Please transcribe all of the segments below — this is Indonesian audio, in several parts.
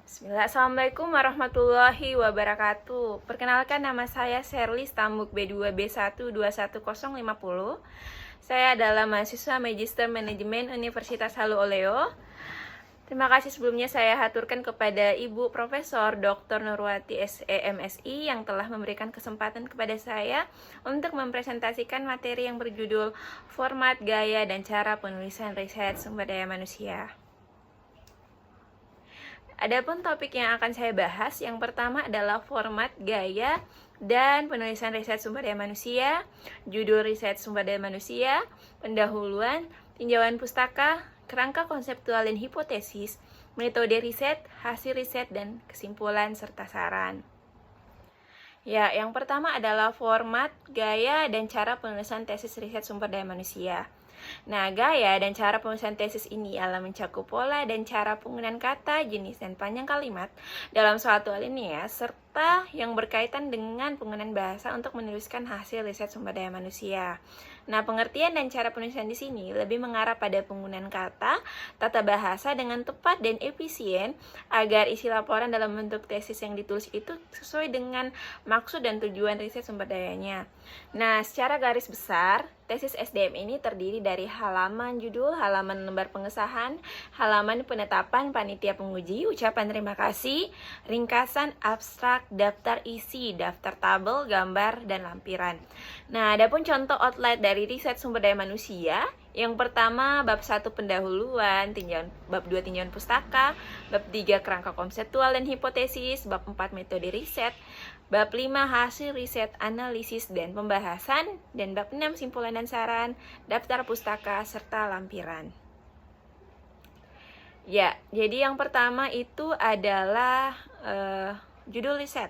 Bismillah. Assalamualaikum warahmatullahi wabarakatuh. Perkenalkan, nama saya Sherly Stambuk B2B121050. Saya adalah mahasiswa Magister Manajemen Universitas Halu Oleo. Terima kasih sebelumnya saya haturkan kepada Ibu Profesor Dr. Nurwati SEMSI yang telah memberikan kesempatan kepada saya untuk mempresentasikan materi yang berjudul Format, Gaya, dan Cara Penulisan Riset Sumber Daya Manusia. Adapun topik yang akan saya bahas, yang pertama adalah format, gaya, dan penulisan riset sumber daya manusia, judul riset sumber daya manusia, pendahuluan, tinjauan pustaka, kerangka konseptual dan hipotesis, metode riset, hasil riset, dan kesimpulan serta saran. Ya, yang pertama adalah format, gaya, dan cara penulisan tesis riset sumber daya manusia. Nah, gaya dan cara penulisan tesis ini adalah mencakup pola dan cara penggunaan kata, jenis, dan panjang kalimat dalam suatu alinea, serta yang berkaitan dengan penggunaan bahasa untuk menuliskan hasil riset sumber daya manusia. Nah, pengertian dan cara penulisan di sini lebih mengarah pada penggunaan kata, tata bahasa dengan tepat dan efisien agar isi laporan dalam bentuk tesis yang ditulis itu sesuai dengan maksud dan tujuan riset sumber dayanya. Nah, secara garis besar, tesis SDM ini terdiri dari halaman judul, halaman lembar pengesahan, halaman penetapan panitia penguji, ucapan terima kasih, ringkasan, abstrak, daftar isi, daftar tabel, gambar, dan lampiran. Nah, adapun contoh outline dari riset sumber daya manusia, yang pertama bab 1 pendahuluan, bab 2 tinjauan pustaka, bab 3 kerangka konseptual dan hipotesis, bab 4 metode riset, bab 5 hasil riset, analisis, dan pembahasan, dan bab 6 simpulan dan saran, daftar pustaka, serta lampiran. Ya, jadi yang pertama itu adalah judul riset.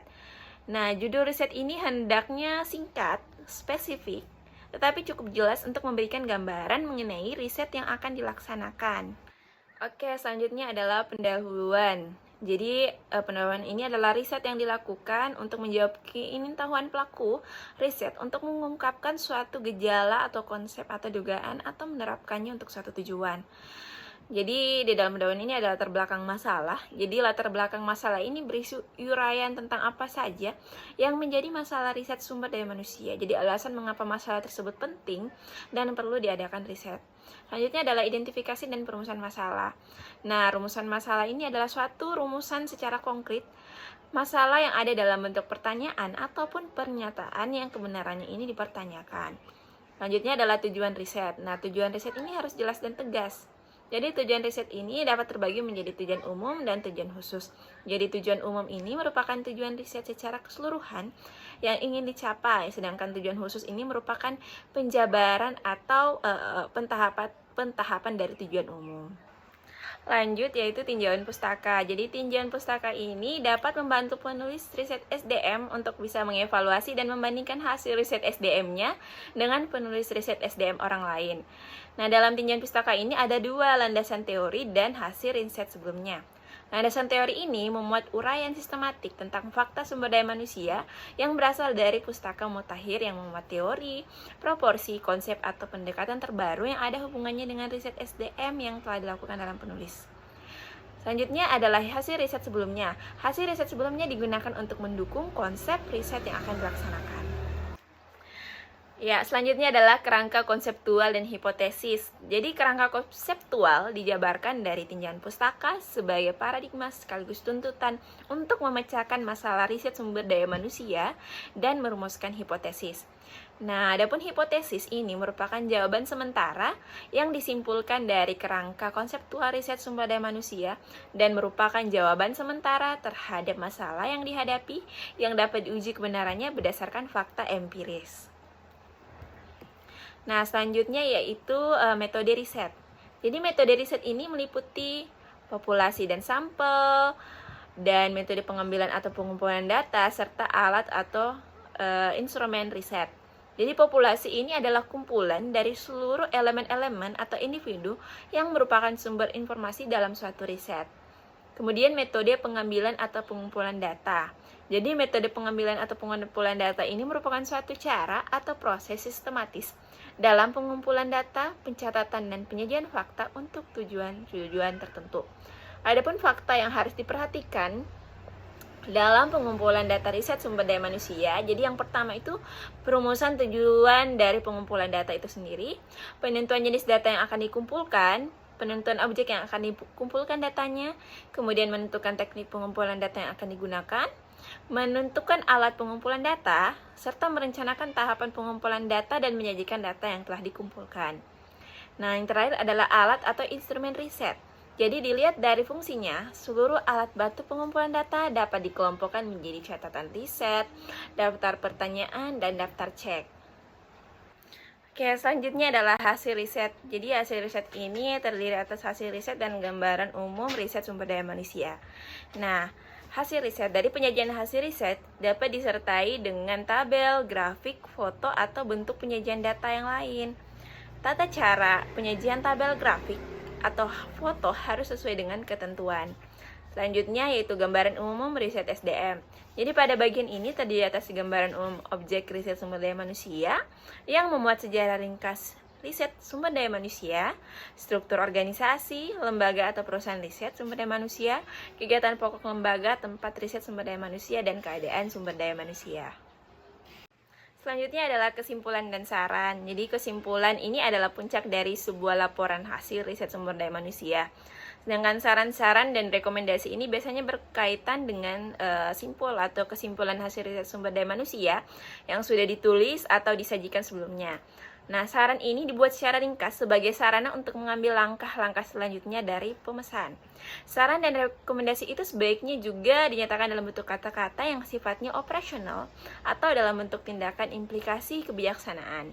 Nah, judul riset ini hendaknya singkat, spesifik, tetapi cukup jelas untuk memberikan gambaran mengenai riset yang akan dilaksanakan. Oke, selanjutnya adalah pendahuluan. Jadi, pendahuluan ini adalah riset yang dilakukan untuk menjawab keingintahuan pelaku riset untuk mengungkapkan suatu gejala atau konsep atau dugaan atau menerapkannya untuk suatu tujuan. Jadi di dalam pendahuluan ini ada latar belakang masalah. Jadi latar belakang masalah ini berisi uraian tentang apa saja yang menjadi masalah riset sumber daya manusia. Jadi alasan mengapa masalah tersebut penting dan perlu diadakan riset. Selanjutnya adalah identifikasi dan perumusan masalah. Nah, rumusan masalah ini adalah suatu rumusan secara konkret masalah yang ada dalam bentuk pertanyaan ataupun pernyataan yang kebenarannya ini dipertanyakan. Selanjutnya adalah tujuan riset. Nah, tujuan riset ini harus jelas dan tegas. Jadi tujuan riset ini dapat terbagi menjadi tujuan umum dan tujuan khusus. Jadi tujuan umum ini merupakan tujuan riset secara keseluruhan yang ingin dicapai, sedangkan tujuan khusus ini merupakan penjabaran atau pentahapan dari tujuan umum. Lanjut, yaitu tinjauan pustaka. Jadi tinjauan pustaka ini dapat membantu penulis riset SDM untuk bisa mengevaluasi dan membandingkan hasil riset SDM-nya dengan penulis riset SDM orang lain. Nah, dalam tinjauan pustaka ini ada dua landasan teori dan hasil riset sebelumnya. Landasan teori ini memuat uraian sistematik tentang fakta sumber daya manusia yang berasal dari pustaka mutakhir yang memuat teori, proporsi, konsep, atau pendekatan terbaru yang ada hubungannya dengan riset SDM yang telah dilakukan dalam penulis. Selanjutnya adalah hasil riset sebelumnya. Hasil riset sebelumnya digunakan untuk mendukung konsep riset yang akan dilaksanakan. Ya, selanjutnya adalah kerangka konseptual dan hipotesis. Jadi kerangka konseptual dijabarkan dari tinjauan pustaka sebagai paradigma sekaligus tuntutan untuk memecahkan masalah riset sumber daya manusia dan merumuskan hipotesis. Nah, adapun hipotesis ini merupakan jawaban sementara yang disimpulkan dari kerangka konseptual riset sumber daya manusia dan merupakan jawaban sementara terhadap masalah yang dihadapi yang dapat diuji kebenarannya berdasarkan fakta empiris. Nah, selanjutnya yaitu metode riset. Jadi metode riset ini meliputi populasi dan sampel, dan metode pengambilan atau pengumpulan data, serta alat atau instrumen riset. Jadi populasi ini adalah kumpulan dari seluruh elemen-elemen atau individu yang merupakan sumber informasi dalam suatu riset. Kemudian metode pengambilan atau pengumpulan data. Jadi metode pengambilan atau pengumpulan data ini merupakan suatu cara atau proses sistematis dalam pengumpulan data, pencatatan, dan penyajian fakta untuk tujuan tertentu. Adapun fakta yang harus diperhatikan dalam pengumpulan data riset sumber daya manusia, jadi yang pertama itu perumusan tujuan dari pengumpulan data itu sendiri, penentuan jenis data yang akan dikumpulkan, penentuan objek yang akan dikumpulkan datanya, kemudian menentukan teknik pengumpulan data yang akan digunakan, menentukan alat pengumpulan data, serta merencanakan tahapan pengumpulan data dan menyajikan data yang telah dikumpulkan. Nah, yang terakhir adalah alat atau instrumen riset. Jadi dilihat dari fungsinya, seluruh alat bantu pengumpulan data dapat dikelompokkan menjadi catatan riset, daftar pertanyaan, dan daftar cek. Oke, selanjutnya adalah hasil riset. Jadi hasil riset ini terdiri atas hasil riset dan gambaran umum riset sumber daya manusia. Nah, hasil riset dari penyajian hasil riset dapat disertai dengan tabel, grafik, foto, atau bentuk penyajian data yang lain. Tata cara penyajian tabel, grafik, atau foto harus sesuai dengan ketentuan. Selanjutnya yaitu gambaran umum riset SDM. Jadi pada bagian ini terdiri atas gambaran umum objek riset sumber daya manusia yang memuat sejarah ringkas riset sumber daya manusia, struktur organisasi, lembaga atau perusahaan riset sumber daya manusia, kegiatan pokok lembaga, tempat riset sumber daya manusia, dan keadaan sumber daya manusia. Selanjutnya adalah kesimpulan dan saran. Jadi kesimpulan ini adalah puncak dari sebuah laporan hasil riset sumber daya manusia. Sedangkan saran-saran dan rekomendasi ini biasanya berkaitan dengan simpul atau kesimpulan hasil riset sumber daya manusia yang sudah ditulis atau disajikan sebelumnya. Nah, saran ini dibuat secara ringkas sebagai sarana untuk mengambil langkah-langkah selanjutnya dari pemesan. Saran dan rekomendasi itu sebaiknya juga dinyatakan dalam bentuk kata-kata yang sifatnya operasional atau dalam bentuk tindakan implikasi kebijaksanaan.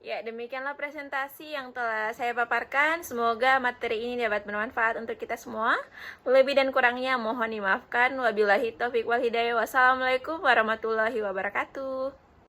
Ya, demikianlah presentasi yang telah saya paparkan. Semoga materi ini dapat bermanfaat untuk kita semua. Lebih dan kurangnya mohon dimaafkan. Wabillahi taufiq wal hidayah. Wassalamualaikum warahmatullahi wabarakatuh.